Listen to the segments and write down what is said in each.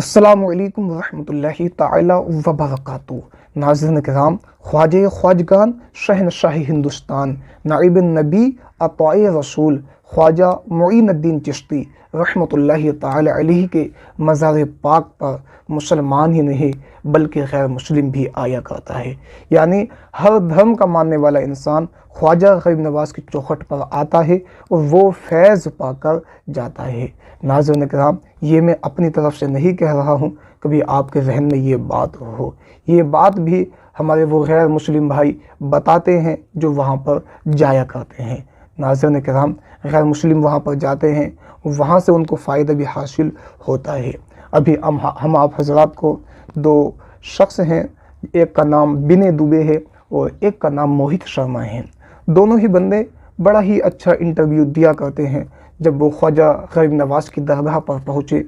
अस्सलामुअलैकुम वरहमतुल्लाहि ताला व बरकातुहू। नाज़रीन किराम, ख्वाजे ख्वाजगान शहनशाही हिंदुस्तान नाइब नबी अताए रसूल ख्वाजा मुईनुद्दीन चिश्ती रहमतुल्लाहि ताला अलैहि के मज़ार पाक पर मुसलमान ही नहीं बल्कि गैर मुस्लिम भी आया करता है। यानी हर धर्म का मानने वाला इंसान ख्वाजा गरीब नवाज़ की चौखट पर आता है और वो फैज़ पाकर जाता है। नाज़रीन किराम, ये मैं अपनी तरफ से नहीं कह रहा हूँ, कभी आपके जहन में ये बात हो, ये बात भी हमारे वो गैर मुस्लिम भाई बताते हैं जो वहाँ पर जाया करते हैं। नाज़रीन किराम, गैर मुस्लिम वहाँ पर जाते हैं, वहाँ से उनको फ़ायदा भी हासिल होता है। अभी हम आप हज़रात को दो शख्स हैं, एक का नाम बिने दुबे है और एक का नाम मोहित शर्मा है। दोनों ही बंदे बड़ा ही अच्छा इंटरव्यू दिया करते हैं। जब वो ख्वाजा गरीब नवाज़ की दरगाह पर पहुँचे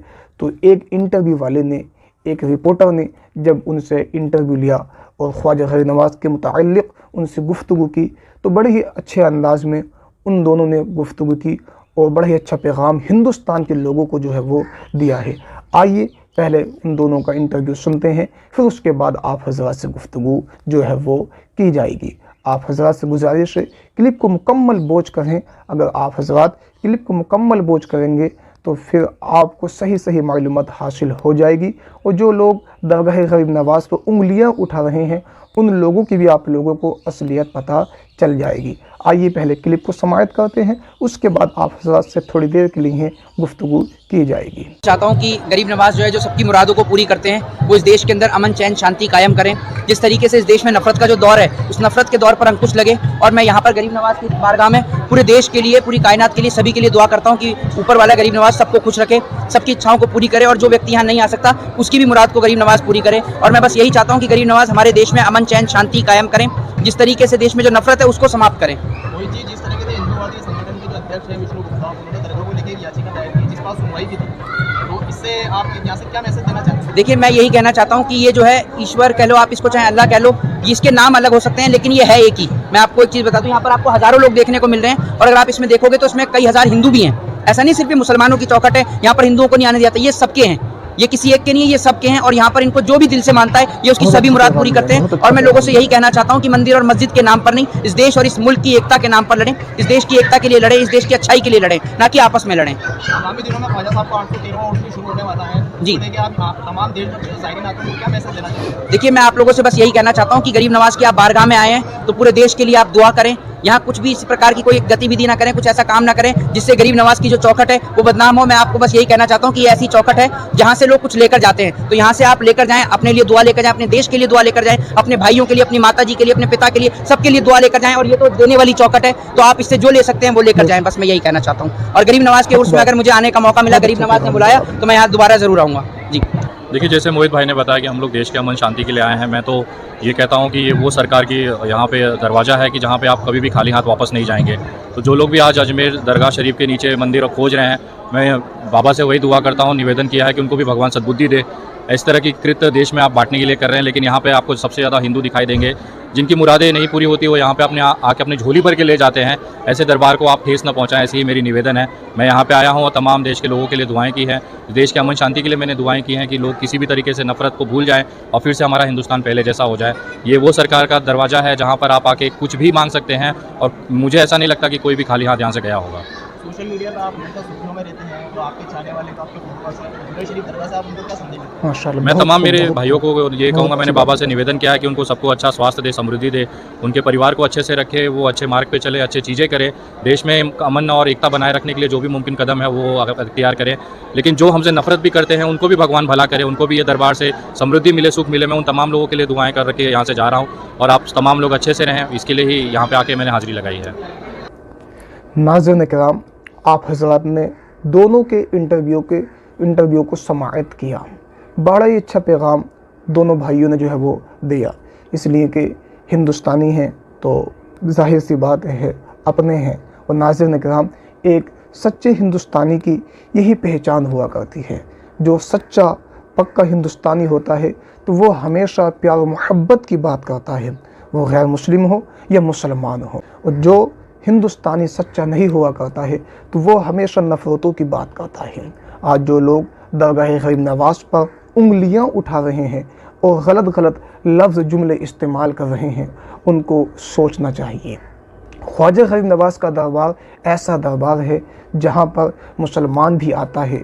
तो एक इंटरव्यू वाले ने, एक रिपोर्टर ने जब उनसे इंटरव्यू लिया और ख्वाजा गरीब नवाज़ के मुताल्लिक़ उनसे गुफ्तगू की तो बड़े ही अच्छे अंदाज में उन दोनों ने गुफ्तगू की और बड़ा ही अच्छा पैगाम हिंदुस्तान के लोगों को जो है वो दिया है। आइए पहले उन दोनों का इंटरव्यू सुनते हैं, फिर उसके बाद आप हज़रात से गुफ्तगू जो है वो की जाएगी। आप हज़रात से गुजारिश है क्लिप को मुकम्मल वॉच करें। अगर आप हज़रात क्लिप को मुकम्मल वॉच करेंगे तो फिर आपको सही मालूमात हासिल हो जाएगी और जो लोग दरगाह गरीब नवाज़ पर उंगलियां उठा रहे हैं उन लोगों की भी आप लोगों को असलियत पता चल जाएगी। आइए पहले क्लिप को समाअत करते हैं, उसके बाद आप हज़रात से थोड़ी देर के लिए गुफ्तगू की जाएगी। चाहता हूँ कि गरीब नवाज जो है, जो सबकी मुरादों को पूरी करते हैं, वो इस देश के अंदर अमन चैन शांति कायम करें। जिस तरीके से इस देश में नफरत का जो दौर है, उस नफरत के दौर पर अंकुश लगे। और मैं यहाँ पर गरीब नवाज की बारगाह में पूरे देश के लिए, पूरी कायनात के लिए, सभी के लिए दुआ करता हूँ कि ऊपर वाला गरीब नवाज सबको खुश रखे, सबकी इच्छाओं को पूरी करे और जो व्यक्ति यहाँ नहीं आ सकता उसकी भी मुराद को गरीब नवाज पूरी करे। और मैं बस यही चाहता हूँ कि गरीब नवाज हमारे देश में अमन चैन शांति कायम करें, जिस तरीके से देश में जो नफरत है उसको समाप्त करें। जिस तरीके से हिंदुवादी संगठन के जो अध्यक्ष हैं विष्णु गुप्ता, उन्होंने दरगाह को लेकर याचिका दायर की जिस पर सुनवाई की थी, तो इससे आप यहाँ से क्या मैसेज देना चाहते हैं? देखिए, मैं यही कहना चाहता हूँ कि ये जो है ईश्वर कह लो, आप इसको चाहे अल्लाह कह लो, इसके नाम अलग हो सकते हैं लेकिन ये है एक ही। मैं आपको एक चीज़ बता दूँ, यहाँ पर आपको हज़ारों लोग देखने को मिल रहे हैं और अगर आप इसमें देखोगे तो इसमें कई हज़ार हिंदू भी हैं। ऐसा नहीं सिर्फ मुसलमानों की चौखट है, यहाँ पर हिंदुओं को नहीं आने दिया जाता। ये सबके हैं, ये किसी एक के नहीं है, ये सबके हैं। और यहाँ पर इनको जो भी दिल से मानता है ये उसकी सभी मुराद पूरी करते हैं। और मैं लोगों से यही कहना चाहता हूँ कि मंदिर और मस्जिद के नाम पर नहीं, इस देश और इस मुल्क की एकता के नाम पर लड़ें, इस देश की एकता के लिए लड़ें, इस देश की अच्छाई के लिए लड़ें, ना कि आपस में लड़ें। आगामी दिनों में ख्वाजा साहब का 813वां उर्स भी शुरू होने वाला है जी। आप तमाम देश में ज़ायरीन आते हैं, क्या मैसेज देना चाहते हैं? देखिए, मैं आप लोगों से बस यही कहना चाहता हूँ कि गरीब नवाज की आप बारगाह में आए हैं तो पूरे देश के लिए आप दुआ करें। यहाँ कुछ भी इस प्रकार की कोई गतिविधि ना करें, कुछ ऐसा काम ना करें जिससे गरीब नवाज की जो चौखट है वो बदनाम हो। मैं आपको बस यही कहना चाहता हूँ कि ये ऐसी चौखट है जहाँ से लोग कुछ लेकर जाते हैं, तो यहाँ से आप लेकर जाएं, अपने लिए दुआ लेकर जाएं, अपने देश के लिए दुआ लेकर जाएं, अपने भाइयों के लिए, अपनी माता जी के लिए, अपने पिता के लिए, सबके लिए दुआ लेकर जाएं। और ये तो देने वाली चौखट है, तो आप इससे जो ले सकते हैं वो लेकर जाएं। बस मैं यही कहना चाहता हूँ। और गरीब नवाज के उर्स में अगर मुझे आने का मौका मिला, गरीब नवाज ने बुलाया, तो मैं यहाँ दोबारा जरूर आऊँगा। जी देखिए, जैसे मोहित भाई ने बताया कि हम लोग देश के अमन शांति के लिए आए हैं, मैं तो ये कहता हूँ कि ये वो सरकार की यहाँ पे दरवाज़ा है कि जहाँ पे आप कभी भी खाली हाथ वापस नहीं जाएंगे। तो जो लोग भी आज अजमेर दरगाह शरीफ के नीचे मंदिर खोज रहे हैं, मैं बाबा से वही दुआ करता हूँ, निवेदन किया है कि उनको भी भगवान सद्बुद्धि दे। इस तरह की कृत्य देश में आप बांटने के लिए कर रहे हैं, लेकिन यहाँ पे आपको सबसे ज़्यादा हिंदू दिखाई देंगे जिनकी मुरादें नहीं पूरी होती, वो यहाँ पे आके अपनी झोली भर के ले जाते हैं। ऐसे दरबार को आप ठेस न पहुँचाएं, ऐसी ही मेरी निवेदन है। मैं यहाँ पे आया हूँ और तमाम देश के लोगों के लिए दुआएं की हैं, देश के अमन शांति के लिए मैंने दुआएं की हैं कि लोग किसी भी तरीके से नफरत को भूल जाएं और फिर से हमारा हिंदुस्तान पहले जैसा हो जाए। ये वो सरकार का दरवाज़ा है जहाँ पर आप आके कुछ भी मांग सकते हैं और मुझे ऐसा नहीं लगता कि कोई भी खाली हाथ यहाँ से गया होगा। सोशल मीडिया पर आप हमेशा सुर्खियों में रहते हैं, तो आपके चाहने वाले तो आपके फॉलोअर्स हैं, दरगाह शरीफ दरगाह से आप उनको क्या संदेश देते हैं? माशाल्लाह, मैं तमाम मेरे बहुत भाइयों को ये कहूँगा, मैंने बाबा से निवेदन किया है कि उनको सबको अच्छा स्वास्थ्य दे, समृद्धि दे, उनके परिवार को अच्छे से रखे, वो अच्छे मार्ग पे चले, अच्छी चीज़ें करें, देश में अमन और एकता बनाए रखने के लिए जो भी मुमकिन कदम है वो अख्तियार करें। लेकिन जो हमसे नफरत भी करते हैं उनको भी भगवान भला करे, उनको भी ये दरबार से समृद्धि मिले, सुख मिले। मैं उन तमाम लोगों के लिए दुआएँ कर रखे यहाँ से जा रहा हूँ और आप तमाम लोग अच्छे से रहें, इसके लिए ही यहाँ पर आके मैंने हाज़िरी लगाई है। नाज़रीन किराम, आप हज़रात ने दोनों के इंटरव्यू को समाअत किया। बड़ा ही अच्छा पैगाम दोनों भाइयों ने जो है वो दिया, इसलिए कि हिंदुस्तानी हैं तो जाहिर सी बात है अपने हैं। और नाज़रीन किराम, एक सच्चे हिंदुस्तानी की यही पहचान हुआ करती है। जो सच्चा पक्का हिंदुस्तानी होता है तो वो हमेशा प्यार और मोहब्बत की बात करता है, वो गैर मुस्लिम हो या मुसलमान हो। और जो हिंदुस्तानी सच्चा नहीं हुआ करता है तो वो हमेशा नफ़रतों की बात करता है। आज जो लोग दरगाह गरीब नवाज़ पर उंगलियां उठा रहे हैं और गलत गलत लफ्ज़ जुमले इस्तेमाल कर रहे हैं, उनको सोचना चाहिए। ख्वाजा गरीब नवाज़ का दरबार ऐसा दरबार है जहाँ पर मुसलमान भी आता है,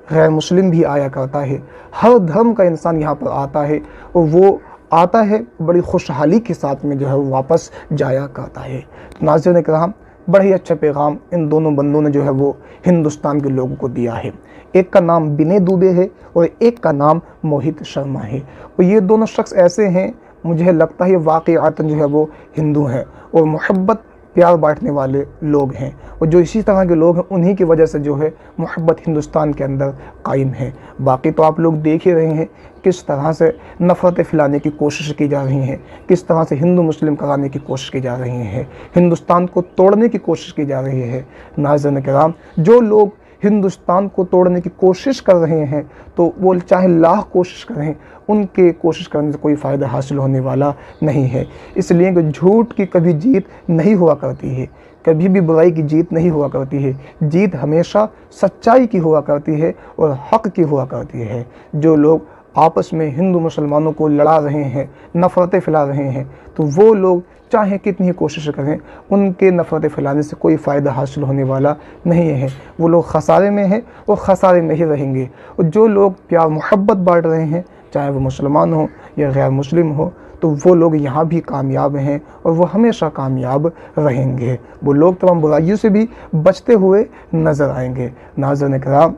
गैर मुस्लिम भी आया करता है, हर धर्म का इंसान यहाँ पर आता है और वो आता है बड़ी खुशहाली के साथ में जो है वापस जाया करता है। नाज़रीन इकराम, बड़ा ही अच्छा पैगाम इन दोनों बंदों ने जो है वो हिंदुस्तान के लोगों को दिया है। एक का नाम विनय दुबे है और एक का नाम मोहित शर्मा है, और ये दोनों शख्स ऐसे हैं, मुझे लगता है वाक़ईअतन जो है वो हिंदू हैं और मोहब्बत प्यार बांटने वाले लोग हैं, और जो इसी तरह के लोग हैं उन्हीं की वजह से जो है मोहब्बत हिंदुस्तान के अंदर कायम है। बाकी तो आप लोग देख ही रहे हैं किस तरह से नफ़रतें फैलाने की कोशिश की जा रही हैं, किस तरह से हिंदू मुस्लिम कराने की कोशिश की जा रही है, हिंदुस्तान को तोड़ने की कोशिश की जा रही है। नाज़रीन किराम, जो लोग हिंदुस्तान को तोड़ने की कोशिश कर रहे हैं तो वो चाहे लाख कोशिश करें, उनके कोशिश करने से कोई फ़ायदा हासिल होने वाला नहीं है। इसलिए कि झूठ की कभी जीत नहीं हुआ करती है, कभी भी बुराई की जीत नहीं हुआ करती है। जीत हमेशा सच्चाई की हुआ करती है और हक़ की हुआ करती है। जो लोग आपस में हिंदू मुसलमानों को लड़ा रहे हैं, नफ़रतें फैला रहे हैं, तो वो लोग चाहे कितनी ही कोशिश करें, उनके नफ़रतें फैलाने से कोई फ़ायदा हासिल होने वाला नहीं है। वो लोग खसारे में हैं और खसारे में ही रहेंगे। और जो लोग प्यार मोहब्बत बांट रहे हैं, चाहे वो मुसलमान हो या गैर मुस्लिम हो, तो वो लोग यहाँ भी कामयाब हैं और वो हमेशा कामयाब रहेंगे। वो लोग तमाम बुराइयों से भी बचते हुए नज़र आएंगे। नाज़रीन किराम,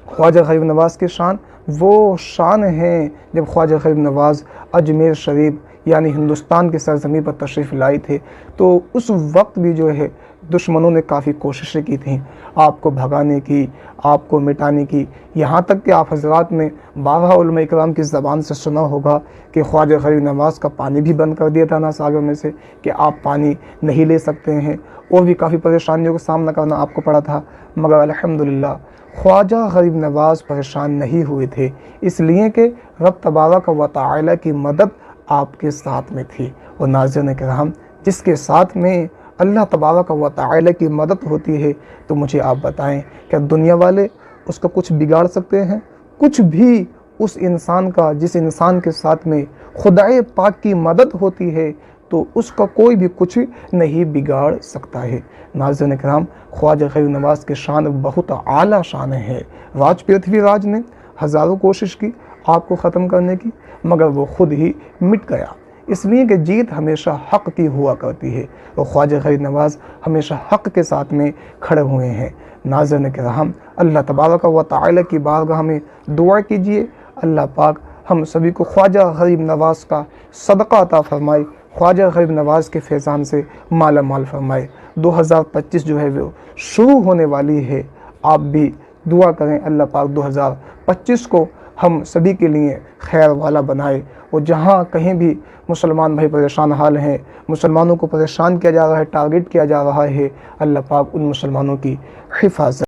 ख्वाजा गरीब नवाज़ की शान वो शान है जब ख्वाजा गरीब नवाज़ अजमेर शरीफ यानी हिंदुस्तान की सरज़मीं पर तशरीफ़ लाए थे, तो उस वक्त भी जो है दुश्मनों ने काफ़ी कोशिशें की थी आपको भगाने की, आपको मिटाने की। यहाँ तक कि आप हज़रात ने 12 उलमा इकराम की ज़बान से सुना होगा कि ख्वाजा गरीब नवाज़ का पानी भी बंद कर दिया था ना सागर में से, कि आप पानी नहीं ले सकते हैं, और भी काफ़ी परेशानियों का सामना करना आपको पड़ा था। मगर अल्हम्दुलिल्लाह ख्वाजा गरीब नवाज़ परेशान नहीं हुए थे, इसलिए कि रब तबारक व तआला की मदद आपके साथ में थी। और नाज़रीन किराम, जिसके साथ में अल्लाह तबारक व तआला की मदद होती है, तो मुझे आप बताएं, क्या दुनिया वाले उसका कुछ बिगाड़ सकते हैं? कुछ भी उस इंसान का, जिस इंसान के साथ में खुदाए पाक की मदद होती है, तो उसका कोई भी कुछ नहीं बिगाड़ सकता है। नाज़रीन किराम, ख्वाजा गरीब नवाज़ की शान बहुत आला शान है। राज पृथ्वीराज ने हज़ारों कोशिश की आपको ख़त्म करने की, मगर वो ख़ुद ही मिट गया, इसलिए कि जीत हमेशा हक़ की हुआ करती है और ख्वाजा गरीब नवाज़ हमेशा हक़ के साथ में खड़े हुए हैं। नाज़रीन किराम, अल्लाह तबारक व तआला की बारगाह में दुआ कीजिए, अल्लाह पाक हम सभी को ख्वाजा गरीब नवाज़ का सदका अता फ़रमाए, ख्वाजा गरीब नवाज़ के फैज़ान से माला माल फरमाए। 2025 जो है वो शुरू होने वाली है, आप भी दुआ करें अल्लाह पाक 2025 को हम सभी के लिए खैर वाला बनाए। और जहाँ कहीं भी मुसलमान भाई परेशान हाल हैं, मुसलमानों को परेशान किया जा रहा है, टारगेट किया जा रहा है, अल्लाह पाक उन मुसलमानों की हिफाजत